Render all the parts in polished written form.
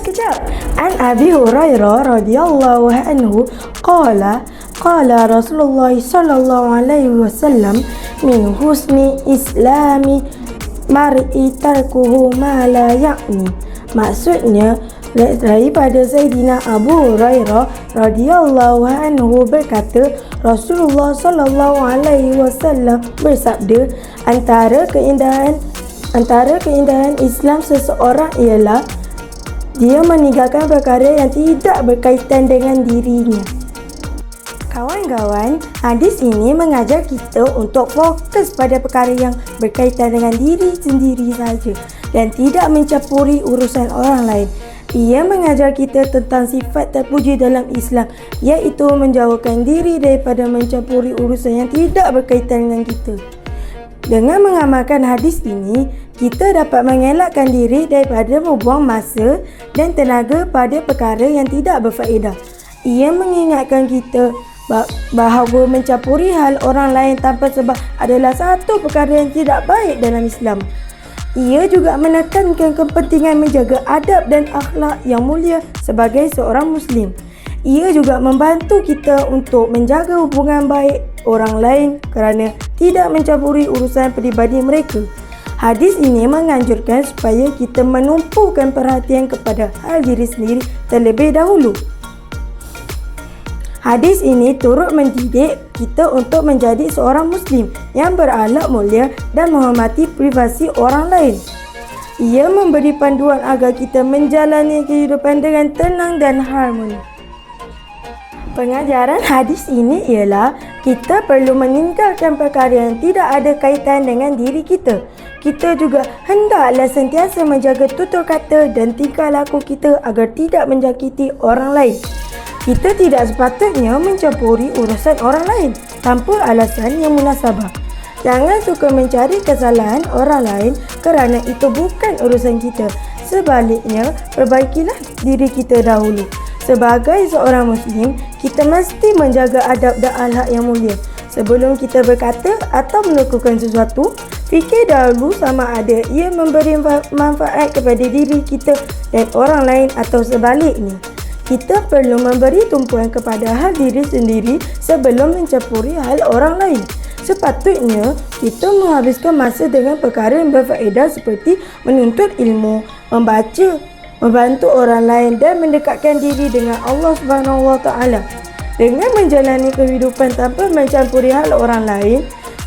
sekejap. An Abi Hurairah radhiyallahu anhu qala Rasulullah sallallahu alaihi wasallam min husni islami mar'i tarkuhu ma la ya'ni. Maksudnya daripada Sayyidina Abu Hurairah radhiyallahu anhu berkata, Rasulullah sallallahu alaihi wasallam bersabda, antara keindahan Islam seseorang ialah dia meninggalkan perkara yang tidak berkaitan dengan dirinya. Kawan-kawan, hadis ini mengajar kita untuk fokus pada perkara yang berkaitan dengan diri sendiri saja dan tidak mencampuri urusan orang lain. Ia mengajar kita tentang sifat terpuji dalam Islam, iaitu menjauhkan diri daripada mencampuri urusan yang tidak berkaitan dengan kita. Dengan mengamalkan hadis ini, kita dapat mengelakkan diri daripada membuang masa dan tenaga pada perkara yang tidak berfaedah. Ia mengingatkan kita bahawa mencampuri hal orang lain tanpa sebab adalah satu perkara yang tidak baik dalam Islam. Ia juga menekankan kepentingan menjaga adab dan akhlak yang mulia sebagai seorang Muslim. Ia juga membantu kita untuk menjaga hubungan baik orang lain kerana tidak mencampuri urusan peribadi mereka. Hadis ini menganjurkan supaya kita menumpukan perhatian kepada hal diri sendiri terlebih dahulu. Hadis ini turut mendidik kita untuk menjadi seorang Muslim yang berakhlak mulia dan menghormati privasi orang lain. Ia memberi panduan agar kita menjalani kehidupan dengan tenang dan harmoni. Pengajaran hadis ini ialah kita perlu meninggalkan perkara yang tidak ada kaitan dengan diri kita. Kita juga hendaklah sentiasa menjaga tutur kata dan tingkah laku kita agar tidak menjangkiti orang lain. Kita tidak sepatutnya mencampuri urusan orang lain tanpa alasan yang munasabah. Jangan suka mencari kesalahan orang lain kerana itu bukan urusan kita. Sebaliknya, perbaikilah diri kita dahulu. Sebagai seorang Muslim, kita mesti menjaga adab dan akhlak yang mulia. Sebelum kita berkata atau melakukan sesuatu, fikir dahulu sama ada ia memberi manfaat kepada diri kita dan orang lain atau sebaliknya. Kita perlu memberi tumpuan kepada hal diri sendiri sebelum mencampuri hal orang lain. Sepatutnya, kita menghabiskan masa dengan perkara yang berfaedah seperti menuntut ilmu, membaca, membantu orang lain dan mendekatkan diri dengan Allah SWT. Dengan menjalani kehidupan tanpa mencampuri hal orang lain,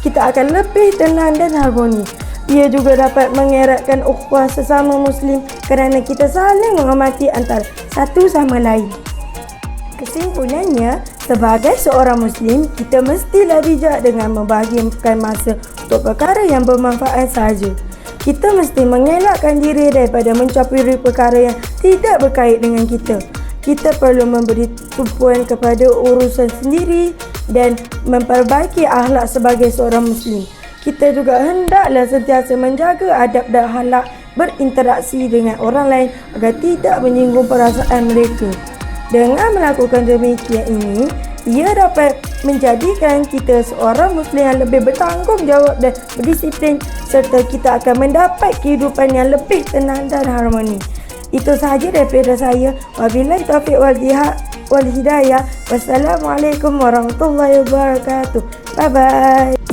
kita akan lebih tenang dan harmoni. Ia juga dapat mengeratkan ukhuwah sesama Muslim kerana kita saling menghormati antara satu sama lain. Kesimpulannya, sebagai seorang Muslim, kita mestilah bijak dengan membahagikan masa untuk perkara yang bermanfaat sahaja. Kita mesti mengelakkan diri daripada mencampuri perkara yang tidak berkait dengan kita. Kita perlu memberi tumpuan kepada urusan sendiri dan memperbaiki akhlak sebagai seorang Muslim. Kita juga hendaklah sentiasa menjaga adab dan akhlak berinteraksi dengan orang lain agar tidak menyinggung perasaan mereka. Dengan melakukan demikian ini, ia dapat menjadikan kita seorang Muslim yang lebih bertanggungjawab dan berdisiplin serta kita akan mendapat kehidupan yang lebih tenang dan harmoni. Itu sahaja daripada saya. Wabillahi taufiq wal hidayah. Wassalamualaikum warahmatullahi wabarakatuh. Bye bye.